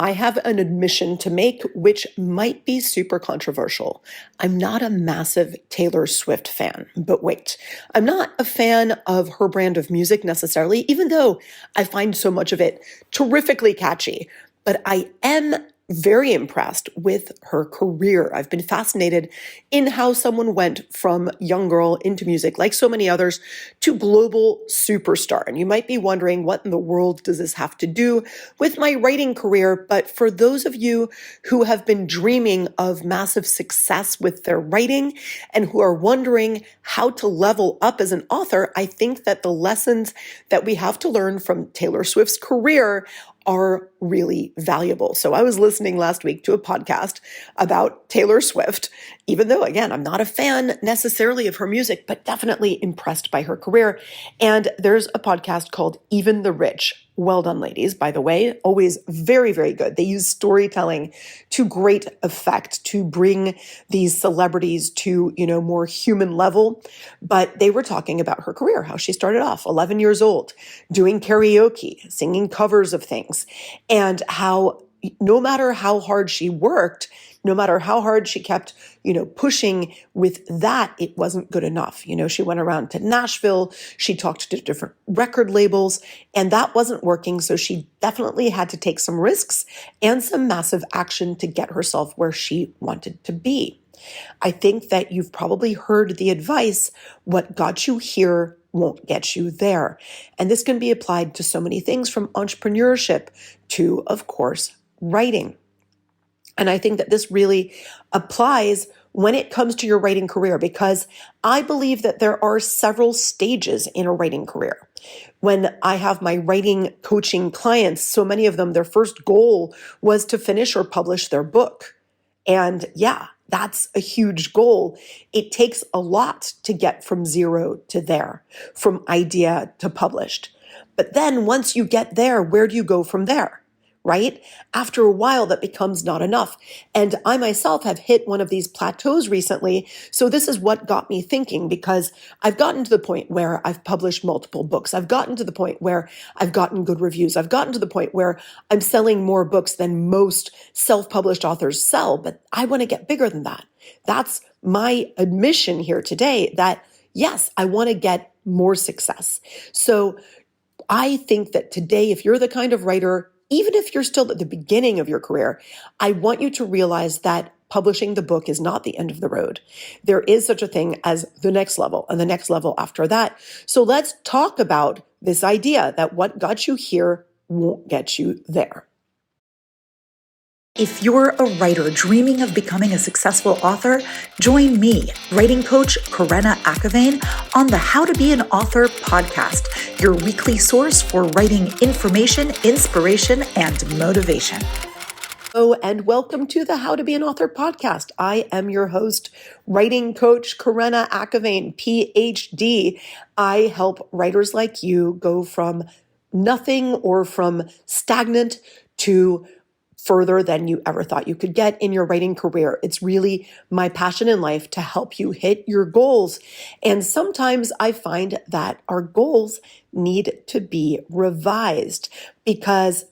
I have an admission to make, which might be super controversial. I'm not a massive Taylor Swift fan, but wait, I'm not a fan of her brand of music necessarily, even though I find so much of it terrifically catchy. But I am very impressed with her career. I've been fascinated in how someone went from young girl into music, like so many others, to global superstar. And you might be wondering, what in the world does this have to do with my writing career? But for those of you who have been dreaming of massive success with their writing and who are wondering how to level up as an author, I think that the lessons that we have to learn from Taylor Swift's career are really valuable. So I was listening last week to a podcast about Taylor Swift, even though, again, I'm not a fan necessarily of her music, but definitely impressed by her career. And there's a podcast called Even the Rich. Well done, ladies, by the way. Always very, very good. They use storytelling to great effect to bring these celebrities to, more human level. But they were talking about her career, how she started off 11 years old, doing karaoke, singing covers of things, and how no matter how hard she worked, no matter how hard she kept, pushing with that, it wasn't good enough. She went around to Nashville, she talked to different record labels, and that wasn't working. So she definitely had to take some risks and some massive action to get herself where she wanted to be. I think that you've probably heard the advice, what got you here won't get you there. And this can be applied to so many things, from entrepreneurship to, of course, writing. And I think that this really applies when it comes to your writing career, because I believe that there are several stages in a writing career. When I have my writing coaching clients, so many of them, their first goal was to finish or publish their book. And yeah, that's a huge goal. It takes a lot to get from zero to there, from idea to published. But then once you get there, where do you go from there? Right? After a while, that becomes not enough. And I myself have hit one of these plateaus recently. So this is what got me thinking, because I've gotten to the point where I've published multiple books. I've gotten to the point where I've gotten good reviews. I've gotten to the point where I'm selling more books than most self-published authors sell, but I want to get bigger than that. That's my admission here today, that yes, I want to get more success. So I think that today, if you're the kind of writer, even if you're still at the beginning of your career, I want you to realize that publishing the book is not the end of the road. There is such a thing as the next level and the next level after that. So let's talk about this idea that what got you here won't get you there. If you're a writer dreaming of becoming a successful author, join me, writing coach Karena on the How to Be an Author podcast, your weekly source for writing information, inspiration, and motivation. Hello, and welcome to the How to Be an Author podcast. I am your host, writing coach Karena, PhD. I help writers like you go from nothing or from stagnant to further than you ever thought you could get in your writing career. It's really my passion in life to help you hit your goals. And sometimes I find that our goals need to be revised, because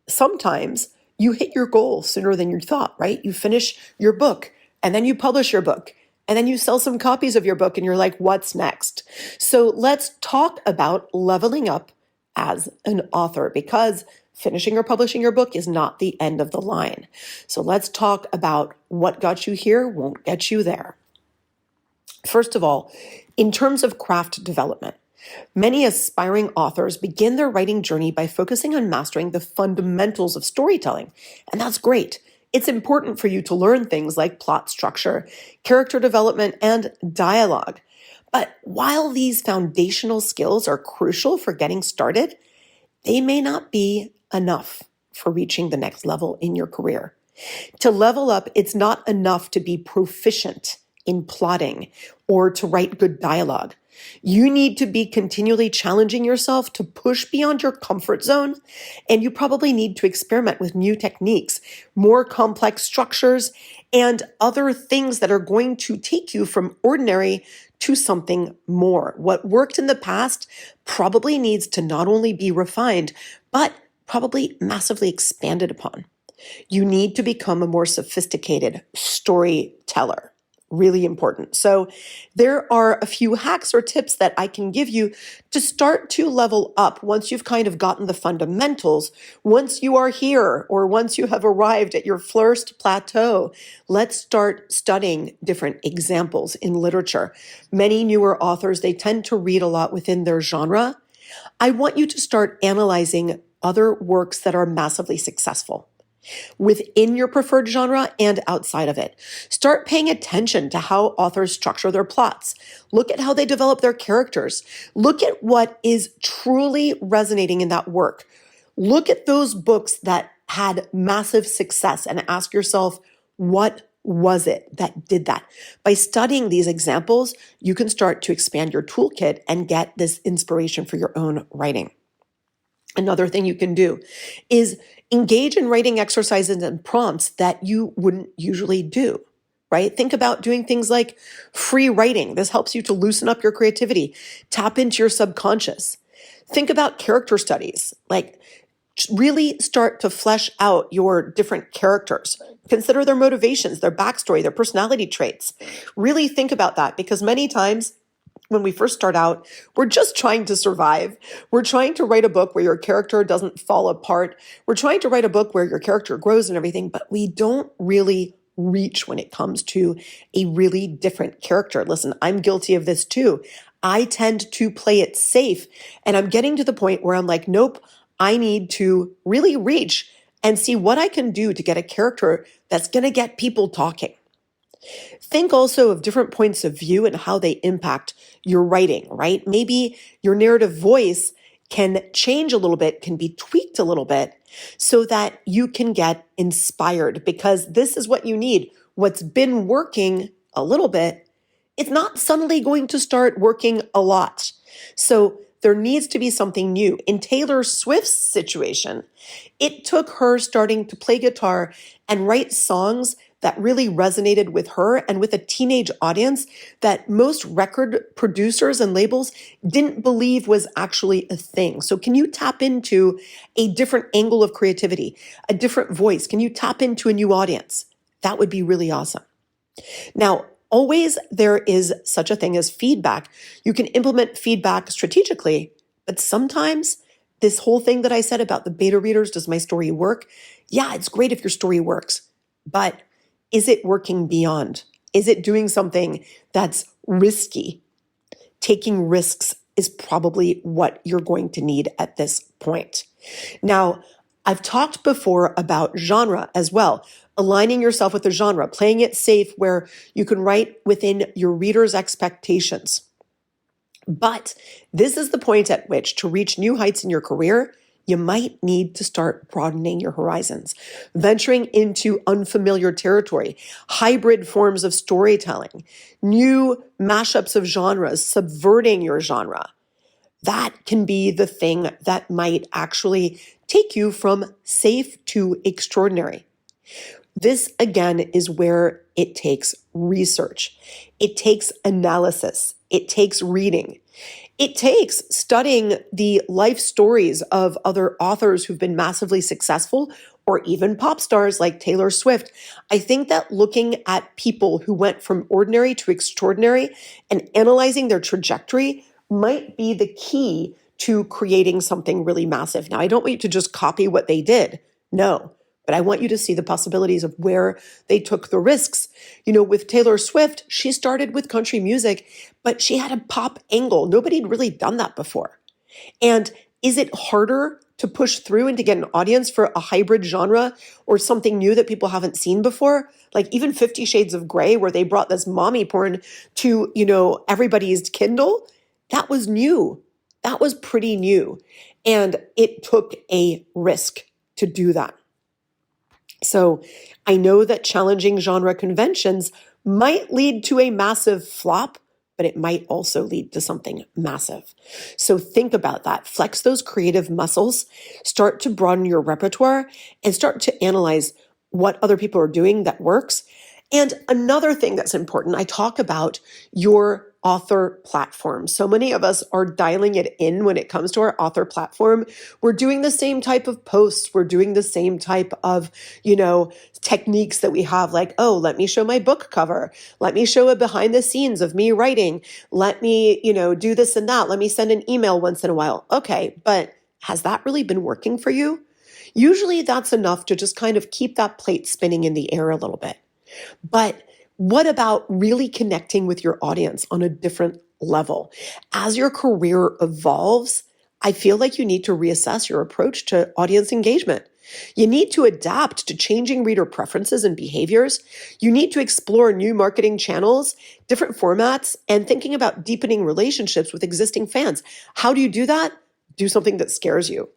sometimes you hit your goal sooner than you thought, right? You finish your book and then you publish your book and then you sell some copies of your book and you're like, what's next? So let's talk about leveling up as an author, because finishing or publishing your book is not the end of the line. So let's talk about what got you here won't get you there. First of all, in terms of craft development, many aspiring authors begin their writing journey by focusing on mastering the fundamentals of storytelling. And that's great. It's important for you to learn things like plot structure, character development, and dialogue. But while these foundational skills are crucial for getting started, they may not be enough for reaching the next level in your career. To level up, it's not enough to be proficient in plotting or to write good dialogue. You need to be continually challenging yourself to push beyond your comfort zone, and you probably need to experiment with new techniques, more complex structures, and other things that are going to take you from ordinary to something more. What worked in the past probably needs to not only be refined, but probably massively expanded upon. You need to become a more sophisticated storyteller. Really important. So there are a few hacks or tips that I can give you to start to level up once you've kind of gotten the fundamentals. Once you are here, or once you have arrived at your first plateau, let's start studying different examples in literature. Many newer authors, they tend to read a lot within their genre. I want you to start analyzing other works that are massively successful within your preferred genre and outside of it. Start paying attention to how authors structure their plots. Look at how they develop their characters. Look at what is truly resonating in that work. Look at those books that had massive success and ask yourself, what was it that did that? By studying these examples, you can start to expand your toolkit and get this inspiration for your own writing. Another thing you can do is engage in writing exercises and prompts that you wouldn't usually do, right? Think about doing things like free writing. This helps you to loosen up your creativity, tap into your subconscious. Think about character studies, like really start to flesh out your different characters. Consider their motivations, their backstory, their personality traits. Really think about that, because many times when we first start out, we're just trying to survive. We're trying to write a book where your character doesn't fall apart. We're trying to write a book where your character grows and everything, but we don't really reach when it comes to a really different character. Listen, I'm guilty of this too. I tend to play it safe, and I'm getting to the point where I'm like, nope, I need to really reach and see what I can do to get a character that's going to get people talking. Think also of different points of view and how they impact your writing, right? Maybe your narrative voice can change a little bit, can be tweaked a little bit so that you can get inspired, because this is what you need. What's been working a little bit, it's not suddenly going to start working a lot. So there needs to be something new. In Taylor Swift's situation, it took her starting to play guitar and write songs that really resonated with her and with a teenage audience that most record producers and labels didn't believe was actually a thing. So can you tap into a different angle of creativity, a different voice? Can you tap into a new audience? That would be really awesome. Now, always there is such a thing as feedback. You can implement feedback strategically, but sometimes this whole thing that I said about the beta readers, does my story work? Yeah, it's great if your story works, but is it working beyond? Is it doing something that's risky? Taking risks is probably what you're going to need at this point. Now, I've talked before about genre as well, aligning yourself with the genre, playing it safe where you can write within your reader's expectations. But this is the point at which, to reach new heights in your career, you might need to start broadening your horizons, venturing into unfamiliar territory, hybrid forms of storytelling, new mashups of genres, subverting your genre. That can be the thing that might actually take you from safe to extraordinary. This, again, is where it takes research. It takes analysis. It takes reading. It takes studying the life stories of other authors who've been massively successful, or even pop stars like Taylor Swift. I think that looking at people who went from ordinary to extraordinary and analyzing their trajectory might be the key to creating something really massive. Now, I don't want you to just copy what they did. No. But I want you to see the possibilities of where they took the risks. You know, with Taylor Swift, she started with country music, but she had a pop angle. Nobody had really done that before. And is it harder to push through and to get an audience for a hybrid genre or something new that people haven't seen before? Like even 50 Shades of Grey, where they brought this mommy porn to, everybody's Kindle. That was new. That was pretty new. And it took a risk to do that. So I know that challenging genre conventions might lead to a massive flop, but it might also lead to something massive. So think about that. Flex those creative muscles, start to broaden your repertoire, and start to analyze what other people are doing that works. And another thing that's important, I talk about your author platform. So many of us are dialing it in when it comes to our author platform. We're doing the same type of posts. We're doing the same type of, techniques that we have, like, oh, let me show my book cover. Let me show a behind the scenes of me writing. Let me, do this and that. Let me send an email once in a while. Okay, but has that really been working for you? Usually that's enough to just kind of keep that plate spinning in the air a little bit. But what about really connecting with your audience on a different level? As your career evolves, I feel like you need to reassess your approach to audience engagement. You need to adapt to changing reader preferences and behaviors. You need to explore new marketing channels, different formats, and thinking about deepening relationships with existing fans. How do you do that? Do something that scares you.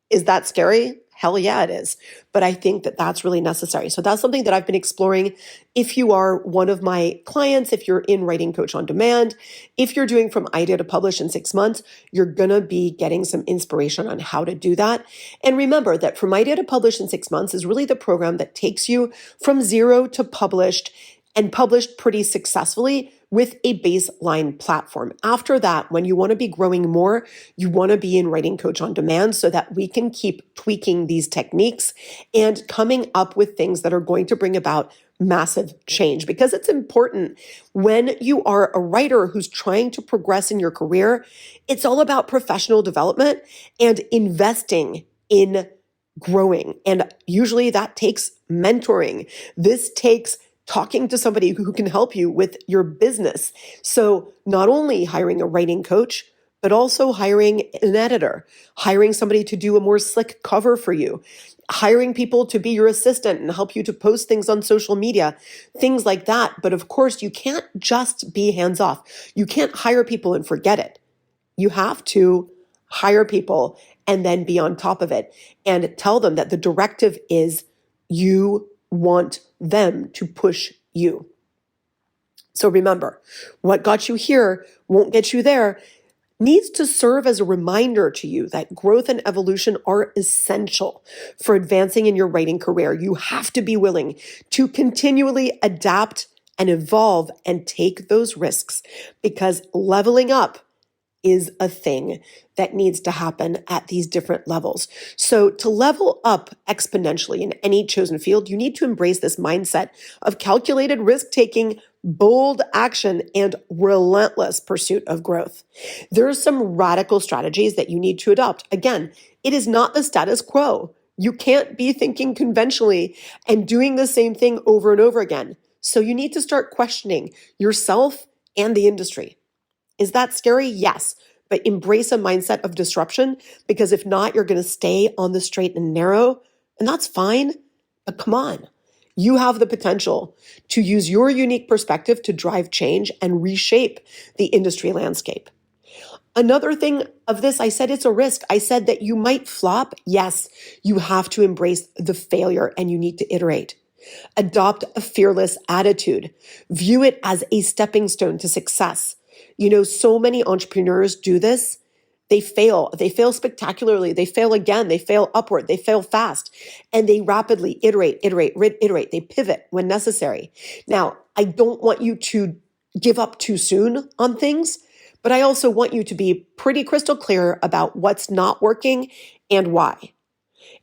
Is that scary? Hell yeah, it is. But I think that that's really necessary. So that's something that I've been exploring. If you are one of my clients, if you're in Writing Coach on Demand, if you're doing From Idea to Publish in 6 months, you're going to be getting some inspiration on how to do that. And remember that From Idea to Publish in 6 months is really the program that takes you from zero to published and published pretty successfully with a baseline platform. After that, when you want to be growing more, you want to be in Writing Coach on Demand so that we can keep tweaking these techniques and coming up with things that are going to bring about massive change. Because it's important when you are a writer who's trying to progress in your career, it's all about professional development and investing in growing. And usually that takes mentoring. This takes talking to somebody who can help you with your business. So not only hiring a writing coach, but also hiring an editor, hiring somebody to do a more slick cover for you, hiring people to be your assistant and help you to post things on social media, things like that. But of course, you can't just be hands off. You can't hire people and forget it. You have to hire people and then be on top of it and tell them that the directive is you want them to push you. So remember, what got you here won't get you there needs to serve as a reminder to you that growth and evolution are essential for advancing in your writing career. You have to be willing to continually adapt and evolve and take those risks because leveling up is a thing that needs to happen at these different levels. So to level up exponentially in any chosen field, you need to embrace this mindset of calculated risk-taking, bold action, and relentless pursuit of growth. There are some radical strategies that you need to adopt. Again, it is not the status quo. You can't be thinking conventionally and doing the same thing over and over again. So you need to start questioning yourself and the industry. Is that scary? Yes. But embrace a mindset of disruption because if not, you're going to stay on the straight and narrow. And that's fine. But come on. You have the potential to use your unique perspective to drive change and reshape the industry landscape. Another thing of this, I said it's a risk. I said that you might flop. Yes, you have to embrace the failure and you need to iterate. Adopt a fearless attitude. View it as a stepping stone to success. So many entrepreneurs do this. They fail. They fail spectacularly. They fail again. They fail upward. They fail fast. And they rapidly iterate. They pivot when necessary. Now, I don't want you to give up too soon on things, but I also want you to be pretty crystal clear about what's not working and why.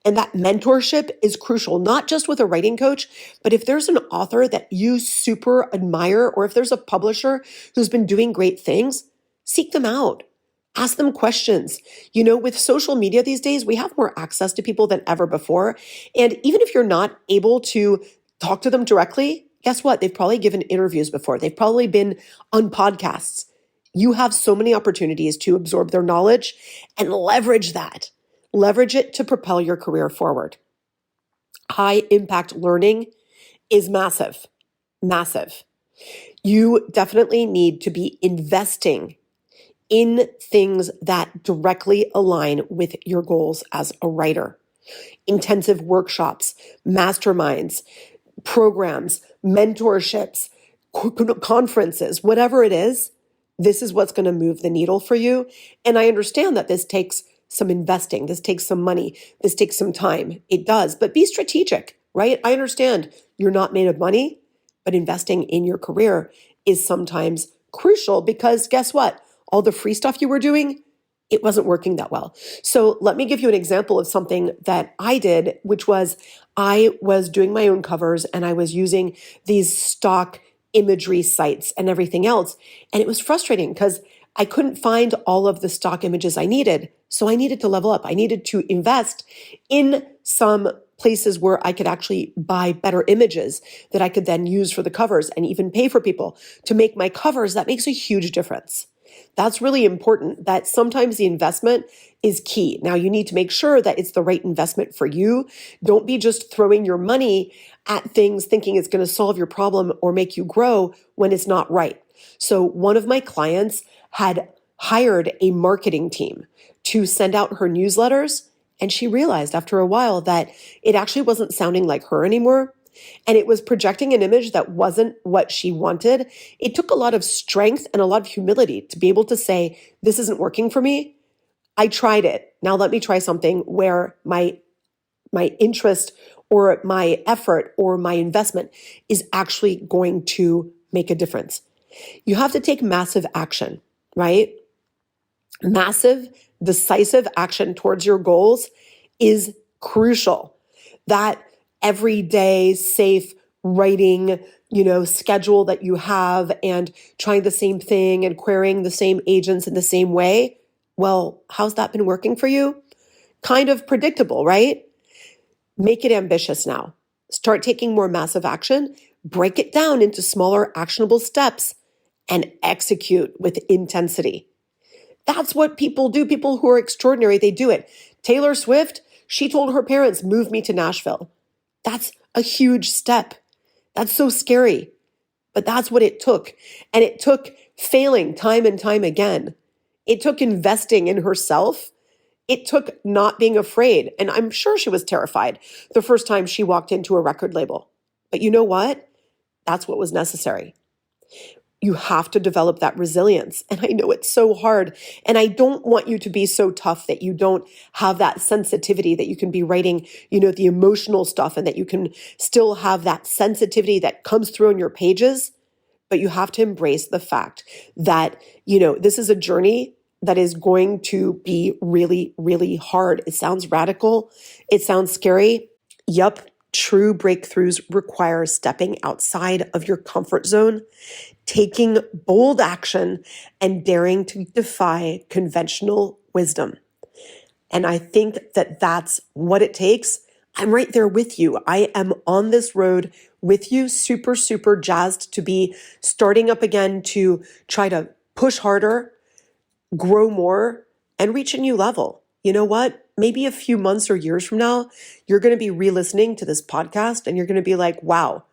And that mentorship is crucial, not just with a writing coach, but if there's an author that you super admire, or if there's a publisher who's been doing great things, seek them out. Ask them questions. With social media these days, we have more access to people than ever before. And even if you're not able to talk to them directly, guess what? They've probably given interviews before. They've probably been on podcasts. You have so many opportunities to absorb their knowledge and leverage that. Leverage it to propel your career forward. High impact learning is massive, massive. You definitely need to be investing in things that directly align with your goals as a writer. Intensive workshops, masterminds, programs, mentorships, conferences, whatever it is, this is what's going to move the needle for you. And I understand that this takes some investing. This takes some money. This takes some time. It does, but be strategic, right? I understand you're not made of money, but investing in your career is sometimes crucial because guess what? All the free stuff you were doing, it wasn't working that well. So let me give you an example of something that I did, which was I was doing my own covers and I was using these stock imagery sites and everything else. And it was frustrating because I couldn't find all of the stock images I needed. So I needed to level up. I needed to invest in some places where I could actually buy better images that I could then use for the covers and even pay for people to make my covers. That makes a huge difference. That's really important, that sometimes the investment is key. Now, you need to make sure that it's the right investment for you. Don't be just throwing your money at things thinking it's going to solve your problem or make you grow when it's not right. So one of my clients had hired a marketing team to send out her newsletters, and she realized after a while that it actually wasn't sounding like her anymore. And it was projecting an image that wasn't what she wanted. It took a lot of strength and a lot of humility to be able to say, this isn't working for me. I tried it. Now let me try something where my interest or my effort or my investment is actually going to make a difference. You have to take massive action, right? Massive, decisive action towards your goals is crucial. That everyday safe writing, schedule that you have and trying the same thing and querying the same agents in the same way. Well, how's that been working for you? Kind of predictable, right? Make it ambitious now. Start taking more massive action, break it down into smaller actionable steps and execute with intensity. That's what people do. People who are extraordinary, they do it. Taylor Swift, she told her parents, move me to Nashville. That's a huge step. That's so scary. But that's what it took. And it took failing time and time again. It took investing in herself. It took not being afraid. And I'm sure she was terrified the first time she walked into a record label. But you know what? That's what was necessary. You have to develop that resilience. And I know it's so hard. And I don't want you to be so tough that you don't have that sensitivity, that you can be writing, the emotional stuff and that you can still have that sensitivity that comes through on your pages. But you have to embrace the fact that, this is a journey that is going to be really, really hard. It sounds radical. It sounds scary. Yup. True breakthroughs require stepping outside of your comfort zone, taking bold action, and daring to defy conventional wisdom. And I think that that's what it takes. I'm right there with you. I am on this road with you, super, super jazzed to be starting up again to try to push harder, grow more, and reach a new level. You know what? Maybe a few months or years from now, you're going to be re-listening to this podcast and you're going to be like, wow,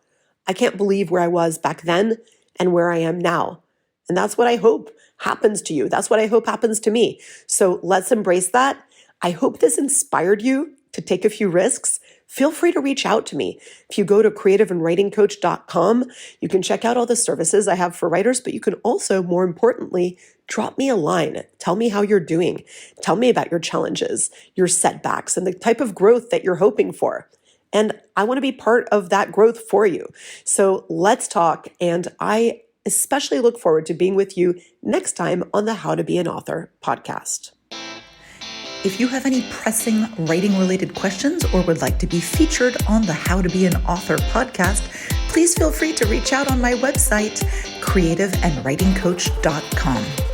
I can't believe where I was back then and where I am now. And that's what I hope happens to you. That's what I hope happens to me. So let's embrace that. I hope this inspired you to take a few risks. Feel free to reach out to me. If you go to creativeandwritingcoach.com, you can check out all the services I have for writers, but you can also, more importantly, drop me a line. Tell me how you're doing. Tell me about your challenges, your setbacks, and the type of growth that you're hoping for. And I want to be part of that growth for you. So let's talk. And I especially look forward to being with you next time on the How to Be an Author podcast. If you have any pressing writing-related questions or would like to be featured on the How to Be an Author podcast, please feel free to reach out on my website, creativeandwritingcoach.com.